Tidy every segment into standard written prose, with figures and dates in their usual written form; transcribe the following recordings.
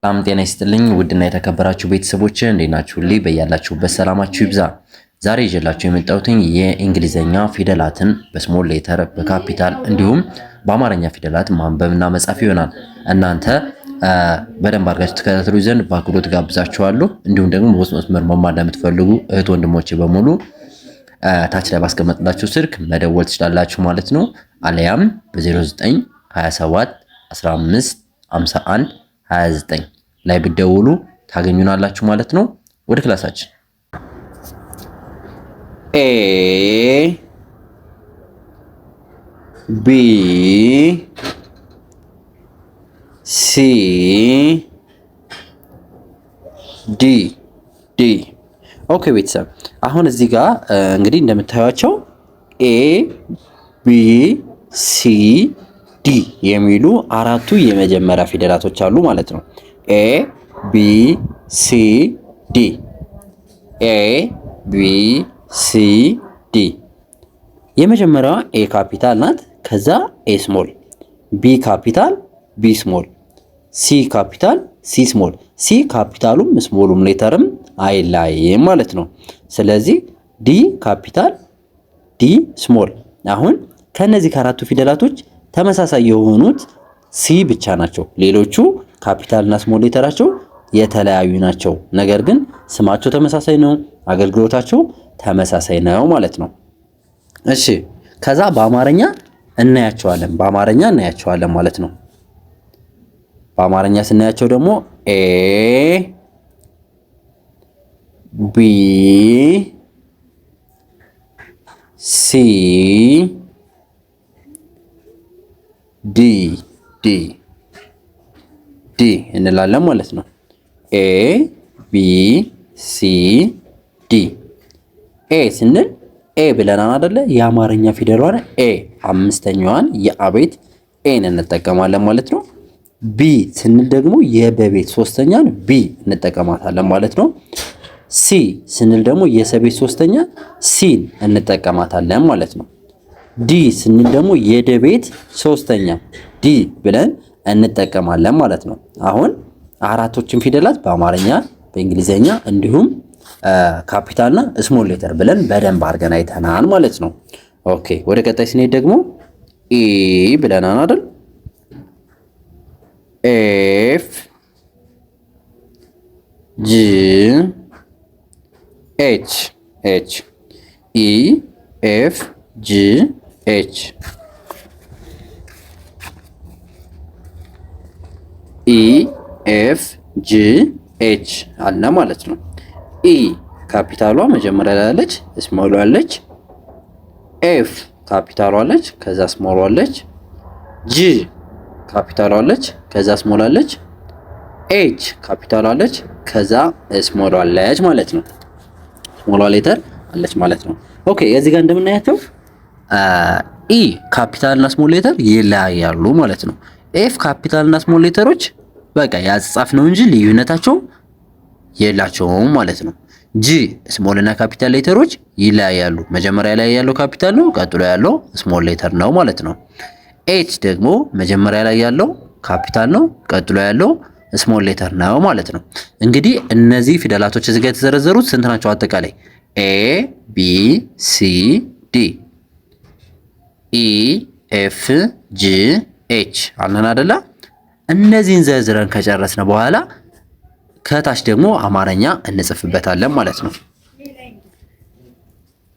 ሰላም ጤና ይስጥልኝ ውድና የተከበራችሁ ቤተሰቦች እንዴት ናችሁልኝ? በያላችሁበት ሰላማችሁ ይብዛ። ዛሬ ይዤላችሁ የመጣሁት የእንግሊዘኛ ፊደላትን በስሞል ሌተር በካፒታል እንዲሁም በአማርኛ ፊደላት ማንበብና መጻፍ ይሆናል። እናንተ በደንብ አድርጋችሁ ተከታተሉ ዘንድ በአክብሮት ጋብዛችኋለሁ። እንዲሁም ደግሞ በውስጥ መስመር መማር ለምትፈልጉ እህት ወንድሞቼ በሙሉ ታች ላይ ባስቀመጥላችሁ ስልክ መደወል ትችላላችሁ ማለት ነው። አለያም በ0927 15 51 29 ላይ ብትደውሉ ታገኙናላችሁ ማለት ነው። ወደ ክላሳችን ኤ ቢ ሲ ዲ ዲ። ኦኬ ቤተሰብ አሁን እዚህ ጋር እንግዲህ እንደምታዩቸው ኤ ቢ ሲ ዲ የሚሉ አራቱ የመጀመሪያ ፊደላቶች አሉ ማለት ነው። ኤ ቢ ሲ ዲ ኤ ቢ ሲ ዲ። የመጀመሪያዋ ኤ ካፒታል ናት። ከዛ ኤ ስሞል፣ ቢ ካፒታል፣ ቢ ስሞል፣ ሲ ካፒታል፣ ሲ ስሞል። ሲ ካፒታሉም ስሞሉም ሌተርም አይለያይም ማለት ነው። ስለዚህ ዲ ካፒታል፣ ዲ ስሞል። አሁን ከነዚህ ከአራቱ ፊደላቶች ተመሳሳይ የሆኑት ሲ ብቻ ናቸው። ሌሎቹ ካፒታል እና ስሞል ሌተራቸው የተለያዩ ናቸው። ነገር ግን ስማቸው ተመሳሳይ ነው፣ አገልግሎታቸው ተመሳሳይ ነው ማለት ነው። እሺ ከዛ በአማርኛ እናያቸዋለን ማለት ነው። በአማርኛ ስናያቸው ደግሞ ኤ ቢ ሲ ዲ ዲ ዲ እንላለን ማለት ነው። ኤ ቢ ሲ ዲ። ኤ ስንል ኤ ብለናል አይደለ? የአማርኛ ፊደሏን ኤ አምስተኛዋን የአቤት ኤን እንጠቀማለን ማለት ነው። ቢ ስንል ደግሞ የበቤት ሶስተኛን ቢ እንጠቀማታለን ማለት ነው። ሲ ስንል ደግሞ የሰቤት ሶስተኛ ሲን እንጠቀማታለን ማለት ነው። ዲ ስንል ደግሞ የደቤት ሶስተኛ ዲ ብለን እንጠቀማለን ማለት ነው። አሁን አራቶችን ፊደላት በአማርኛ በእንግሊዘኛ እንዲሁም ካፒታልና ስሞል ሌተር ብለን በደንብ አድርገን አይተናል ማለት ነው። ኦኬ ወደ ቀጣይ ስንሄድ ደግሞ ኢ ብለናል አይደል? ኤፍ ጂ ኤች ኤች ኢ ኤፍ ጂ ኤች ኢ ኤፍ ጂ ኤች አለ ማለት ነው። ኢ ካፒታሏ መጀመሪያ ላይ አለች፣ ስሞሏ አለች። ኤፍ ካፒታሏ አለች፣ ከዛ ስሞሏ አለች። ጂ ካፒታሏ አለች፣ ከዛ ስሞሏ አለች። ኤች ካፒታሏ አለች፣ ከዛ ስሞሏ አለች ማለት ነው። ስሞሏ ሌተር አለች ማለት ነው። ኦኬ እዚህ ጋር እንደምናያቸው ኢ ካፒታል እና ስሞል ሌተር ይለያያሉ ማለት ነው። ኤፍ ካፒታል እና ስሞል ሌተሮች በቃ ያጻፍ ነው እንጂ ልዩነታቸው የላቸውም ማለት ነው። ጂ ስሞል እና ካፒታል ሌተሮች ይለያያሉ። መጀመሪያ ላይ ያለው ካፒታል ነው፣ ቀጥሎ ያለው ስሞል ሌተር ነው ማለት ነው። ኤች ደግሞ መጀመሪያ ላይ ያለው ካፒታል ነው፣ ቀጥሎ ያለው ስሞል ሌተር ነው ማለት ነው። እንግዲህ እነዚህ ፊደላቶች እዚህ ጋር የተዘረዘሩት ስንት ናቸው? አጠቃላይ ኤ ቢ ሲ ዲ ኢ ኤፍ ጂ ኤች አለን አይደለ? እነዚህን ዘርዝረን ከጨረስን በኋላ ከታች ደግሞ አማርኛ እንጽፍበታለን ማለት ነው።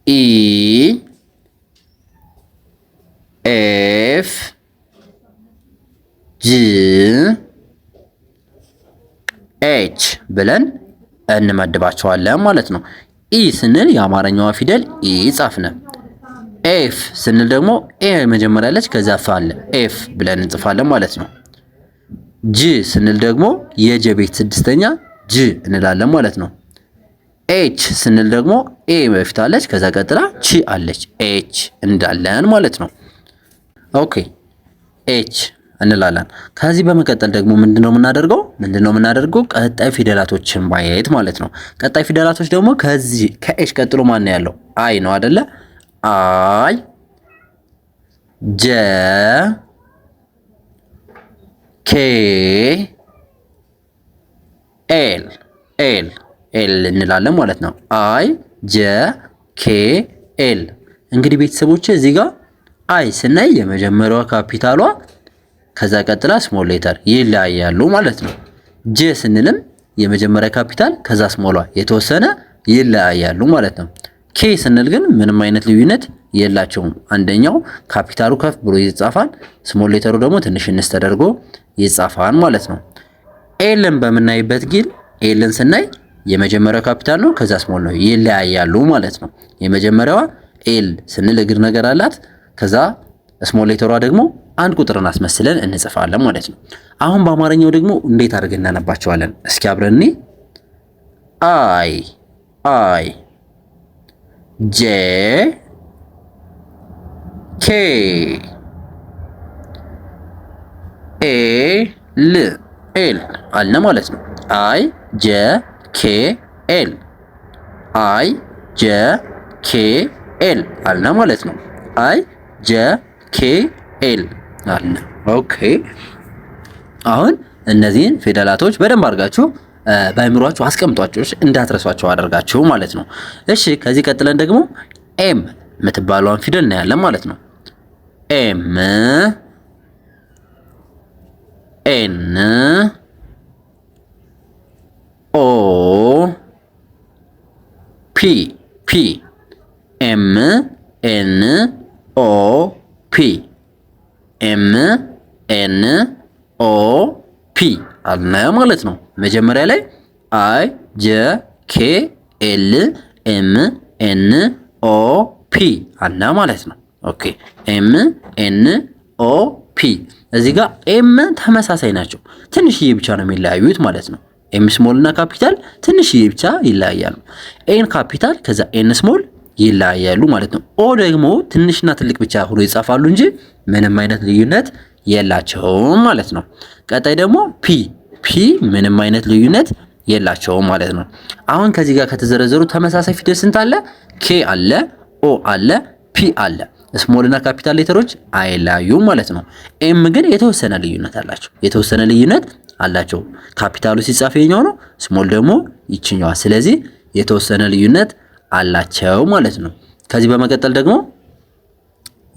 ኢ ኤፍ ጂ ኤች ብለን እንመድባቸዋለን ማለት ነው። ኢ ስንል የአማርኛዋ ፊደል ኢ ጻፍነ። ኤፍ ስንል ደግሞ ኤ መጀመሪያ አለች፣ ከዛ ፍ አለ ኤፍ ብለን እንጽፋለን ማለት ነው። ጂ ስንል ደግሞ የጀ ቤት ስድስተኛ ጂ እንላለን ማለት ነው። ኤች ስንል ደግሞ ኤ በፊት አለች፣ ከዛ ቀጥላ ቺ አለች ኤች እንዳለን ማለት ነው። ኦኬ ኤች እንላለን። ከዚህ በመቀጠል ደግሞ ምንድነው የምናደርገው? ቀጣይ ፊደላቶችን ማየት ማለት ነው። ቀጣይ ፊደላቶች ደግሞ ከዚህ ከኤች ቀጥሎ ማን ያለው? አይ ነው አይደለ? አይ ጀ ኬ ኤል ኤል ኤል እንላለን ማለት ነው። አይ ጀ ኬ ኤል። እንግዲህ ቤተሰቦች እዚህ ጋር አይ ስናይ የመጀመሪያዋ ካፒታሏ ከዛ ቀጥላ ስሞል ሌተር ይለያያሉ ማለት ነው። ጄ ስንልም የመጀመሪያ ካፒታል ከዛ ስሞሏ የተወሰነ ይለያያሉ ማለት ነው። ኬ ስንል ግን ምንም አይነት ልዩነት የላቸውም። አንደኛው ካፒታሉ ከፍ ብሎ ይጻፋል፣ ስሞል ሌተሩ ደግሞ ትንሽ እንስ ተደርጎ ይጻፋል ማለት ነው። ኤልን በምናይበት ጊዜ ኤልን ስናይ የመጀመሪያው ካፒታል ነው፣ ከዛ ስሞል ነው፣ ይለያያሉ ማለት ነው። የመጀመሪያዋ ኤል ስንል እግር ነገር አላት፣ ከዛ ስሞል ሌተሯ ደግሞ አንድ ቁጥርን አስመስለን እንጽፋለን ማለት ነው። አሁን በአማርኛው ደግሞ እንዴት አድርገን እናነባቸዋለን? እስኪ አብረን አይ አይ ጄ ኬ ኤል ኤል አለ ማለት ነው። አይ ጀ ኬ ኤል አይ ጀ ኬ ኤል አለ ማለት ነው። አይ ጀ ኬ ኤል አለ። ኦኬ አሁን እነዚህን ፊደላቶች በደንብ አድርጋችሁ በአእምሯችሁ አስቀምጧቸው እንዳትረሷቸው አደርጋችሁ ማለት ነው። እሺ ከዚህ ቀጥለን ደግሞ ኤም የምትባለውን ፊደል እናያለን ማለት ነው። ኤም ኤን ኦ ፒ ፒ ኤም ኤን ኦ ፒ ኤም ኤን ኦ ፒ አለ ማለት ነው። መጀመሪያ ላይ አይ ጀ ኬ ኤል ኤም ኤን ኦ ፒ አለ ማለት ነው። ኦኬ ኤም ኤን ኦ ፒ። እዚህ ጋር ኤም ተመሳሳይ ናቸው፣ ትንሽዬ ብቻ ነው የሚለያዩት ማለት ነው። ኤም ስሞል እና ካፒታል ትንሽዬ ብቻ ይለያያሉ። ኤን ካፒታል ከዛ ኤን ስሞል ይለያያሉ ማለት ነው። ኦ ደግሞ ትንሽና ትልቅ ብቻ ሆኖ ይጻፋሉ እንጂ ምንም አይነት ልዩነት የላቸውም ማለት ነው። ቀጣይ ደግሞ ፒ ፒ ምንም አይነት ልዩነት የላቸውም ማለት ነው። አሁን ከዚህ ጋር ከተዘረዘሩ ተመሳሳይ ፊደል ስንት አለ? ኬ አለ፣ ኦ አለ፣ ፒ አለ። ስሞል እና ካፒታል ሌተሮች አይለያዩም ማለት ነው። ኤም ግን የተወሰነ ልዩነት አላቸው፣ የተወሰነ ልዩነት አላቸው። ካፒታሉ ሲጻፍ የኛው ነው፣ ስሞል ደግሞ ይችኛዋ። ስለዚህ የተወሰነ ልዩነት አላቸው ማለት ነው። ከዚህ በመቀጠል ደግሞ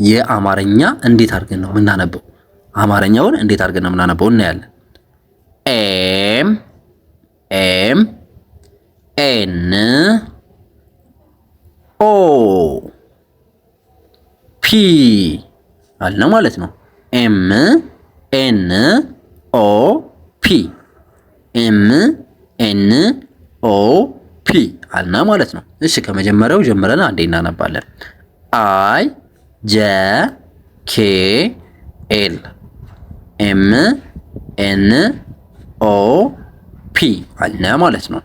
የአማርኛ እንዴት አድርገን ነው የምናነበው? አማርኛውን እንዴት አድርገን ነው የምናነበው እናያለን። ኤም ኤም ኤን ኦ ፒ አለ ማለት ነው። ኤም ኤን ኦ ፒ ኤም ኤን ኦ ፒ አለ ማለት ነው። እሺ ከመጀመሪያው ጀምረን አንዴ እናነባለን። አይ ጀ ኬ ኤል ኤም ኤን ኦ ፒ አለ ማለት ነው።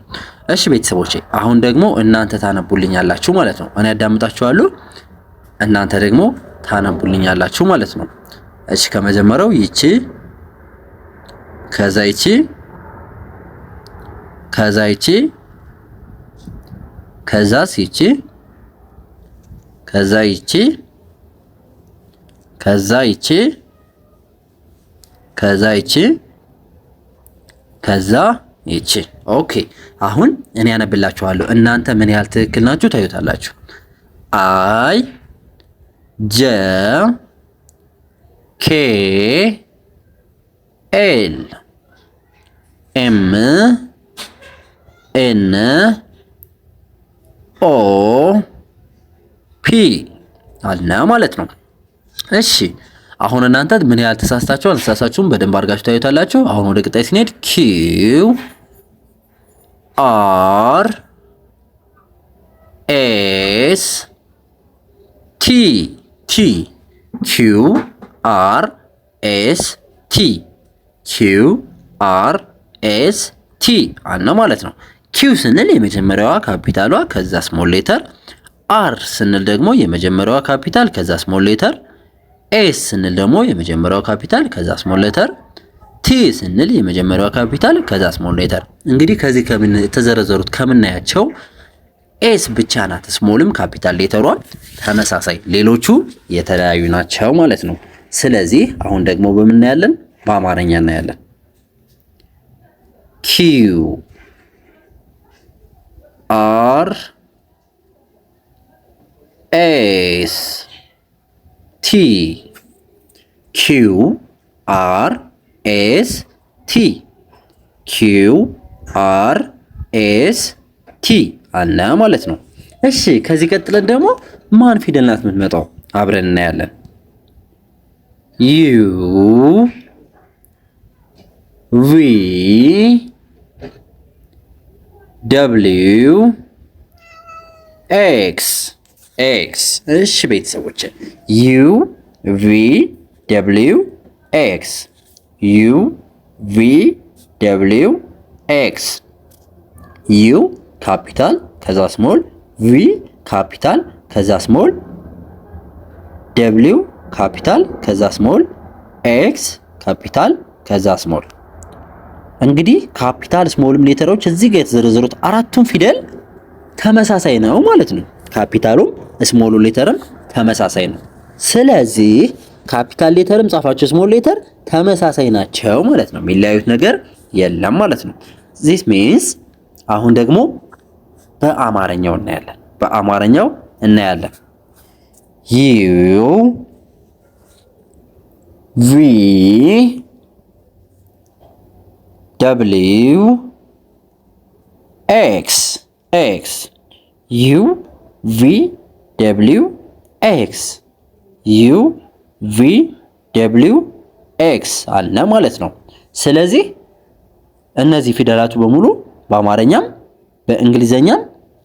እሺ ቤተሰቦቼ አሁን ደግሞ እናንተ ታነቡልኛላችሁ ማለት ነው። እኔ አዳምጣችኋለሁ፣ እናንተ ደግሞ ታነቡልኛላችሁ ማለት ነው። እሺ ከመጀመሪያው ይቺ፣ ከዛ ይቺ፣ ከዛ ይቺ፣ ከዛስ ይቺ፣ ከዛ ይቺ፣ ከዛ ይቺ፣ ከዛ ይቺ፣ ከዛ ይቺ። ኦኬ አሁን እኔ ያነብላችኋለሁ፣ እናንተ ምን ያህል ትክክል ናችሁ ታዩታላችሁ። አይ ጀ ኬ ኤል ኤም ኤን ኦ ፒ አለ ማለት ነው። እሺ አሁን እናንተ ምን ያህል ተሳስታችኋል አልተሳሳችሁም በደንብ አድርጋችሁ ታዩታላችሁ። አሁን ወደ ቀጣይ ስንሄድ ኪው አር ኤስ ቲ ቲ ኪው አር ኤስ ቲ ኪው አር ኤስ ቲ አለ ማለት ነው። ኪው ስንል የመጀመሪያዋ ካፒታሏ ከዛ ስሞል ሌተር፣ አር ስንል ደግሞ የመጀመሪያዋ ካፒታል ከዛ ስሞል ሌተር፣ ኤስ ስንል ደግሞ የመጀመሪያው ካፒታል ከዛ ስሞል ሌተር፣ ቲ ስንል የመጀመሪያው ካፒታል ከዛ ስሞል ሌተር። እንግዲህ ከዚህ የተዘረዘሩት ከምናያቸው ኤስ ብቻ ናት ስሞልም ካፒታል ሌተሯ ተመሳሳይ፣ ሌሎቹ የተለያዩ ናቸው ማለት ነው። ስለዚህ አሁን ደግሞ በምን እናያለን? በአማርኛ እናያለን። ኪው አር ኤስ ቲ ኪው አር ኤስ ቲ ኪው አር ኤስ ቲ አለ ማለት ነው። እሺ ከዚህ ቀጥለን ደግሞ ማን ፊደል ናት የምትመጣው? አብረን እናያለን። ዩ ቪ ደብሊው ኤክስ ኤክስ። እሺ ቤተሰቦች ዩ ቪ ደብሊው ኤክስ ዩ ቪ ደብሊው ኤክስ ዩ ካፒታል ከዛ ስሞል ቪ ካፒታል ከዛ ስሞል ደብሊው ካፒታል ከዛ ስሞል ኤክስ ካፒታል ከዛ ስሞል። እንግዲህ ካፒታል ስሞልም ሌተሮች እዚህ ጋር የተዘረዘሩት አራቱም ፊደል ተመሳሳይ ነው ማለት ነው። ካፒታሉም ስሞሉ ሌተርም ተመሳሳይ ነው። ስለዚህ ካፒታል ሌተርም ጻፋችሁ ስሞል ሌተር ተመሳሳይ ናቸው ማለት ነው። የሚለያዩት ነገር የለም ማለት ነው። this means አሁን ደግሞ በአማርኛው እናያለን። በአማርኛው እናያለን። ዩ ቪ ደብሊው ኤክስ ኤክስ ዩ ቪ ደብሊው ኤክስ ዩ ቪ ደብሊው ኤክስ አለ ማለት ነው። ስለዚህ እነዚህ ፊደላቱ በሙሉ በአማርኛም በእንግሊዘኛም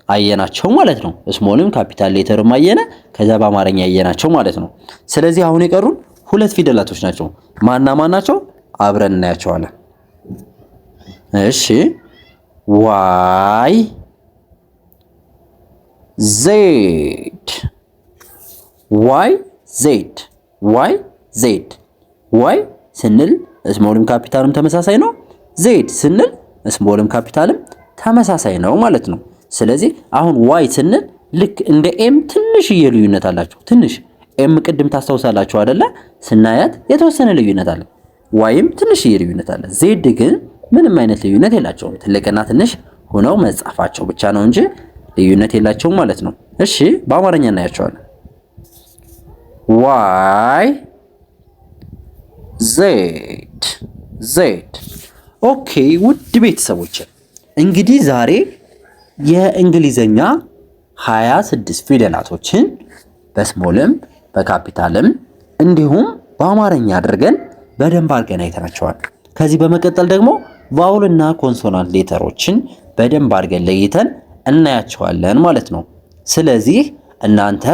አየናቸው ማለት ነው። ስሞልም ካፒታል ሌተርም አየነ፣ ከዛ በአማርኛ አየናቸው ማለት ነው። ስለዚህ አሁን የቀሩን ሁለት ፊደላቶች ናቸው። ማና ማን ናቸው? አብረን እናያቸዋለን። እሺ ዋይ ዜድ ዋይ ዜድ ዋይ ዜድ ዋይ ስንል ስሞልም ካፒታልም ተመሳሳይ ነው። ዜድ ስንል ስሞልም ካፒታልም ተመሳሳይ ነው ማለት ነው። ስለዚህ አሁን ዋይ ስንል ልክ እንደ ኤም ትንሽዬ ልዩነት አላቸው። ትንሽ ኤም ቅድም ታስታውሳላችሁ አይደለ? ስናያት የተወሰነ ልዩነት አለ። ዋይም ትንሽዬ ልዩነት አለ። ዜድ ግን ምንም አይነት ልዩነት የላቸውም። ትልቅና ትንሽ ሆነው መጻፋቸው ብቻ ነው እንጂ ልዩነት የላቸውም ማለት ነው። እሺ በአማርኛ እናያቸዋለን። ዋይ ዜድ ዜድ። ኦኬ ውድ ቤተሰቦች እንግዲህ ዛሬ የእንግሊዘኛ 26 ፊደላቶችን በስሞልም በካፒታልም እንዲሁም በአማርኛ አድርገን በደንብ አድርገን አይተናቸዋል። ከዚህ በመቀጠል ደግሞ ቫውልና ኮንሶናንት ሌተሮችን በደንብ አድርገን ለይተን እናያቸዋለን ማለት ነው። ስለዚህ እናንተ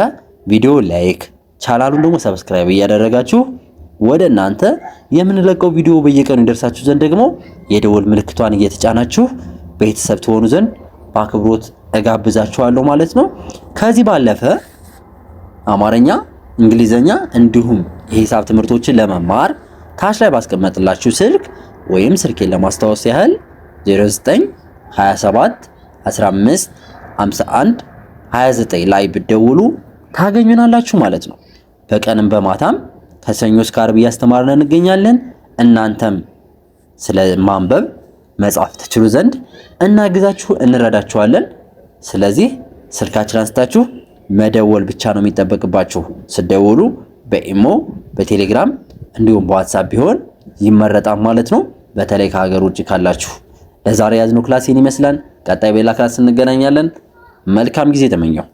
ቪዲዮ ላይክ፣ ቻናሉን ደግሞ ሰብስክራይብ እያደረጋችሁ ወደ እናንተ የምንለቀው ቪዲዮ በየቀኑ ይደርሳችሁ ዘንድ ደግሞ የደወል ምልክቷን እየተጫናችሁ ቤተሰብ ትሆኑ ዘንድ በአክብሮት እጋብዛችኋለሁ ማለት ነው። ከዚህ ባለፈ አማርኛ፣ እንግሊዘኛ እንዲሁም የሂሳብ ትምህርቶችን ለመማር ታች ላይ ባስቀመጥላችሁ ስልክ ወይም ስልኬን ለማስታወስ ያህል 09 27 15 51 29 ላይ ብትደውሉ ታገኙናላችሁ ማለት ነው። በቀንም በማታም ከሰኞ እስከ ዓርብ እያስተማርን እንገኛለን። እናንተም ስለ ማንበብ መጻፍ ትችሉ ዘንድ እናግዛችሁ፣ እንረዳችኋለን። ስለዚህ ስልካችን አንስታችሁ መደወል ብቻ ነው የሚጠበቅባችሁ። ስትደውሉ በኢሞ በቴሌግራም እንዲሁም በዋትስአፕ ቢሆን ይመረጣል ማለት ነው። በተለይ ከሀገር ውጭ ካላችሁ። ለዛሬ ያዝነው ክላስ ይህን ይመስላል። ቀጣይ በሌላ ክላስ እንገናኛለን። መልካም ጊዜ ተመኘው።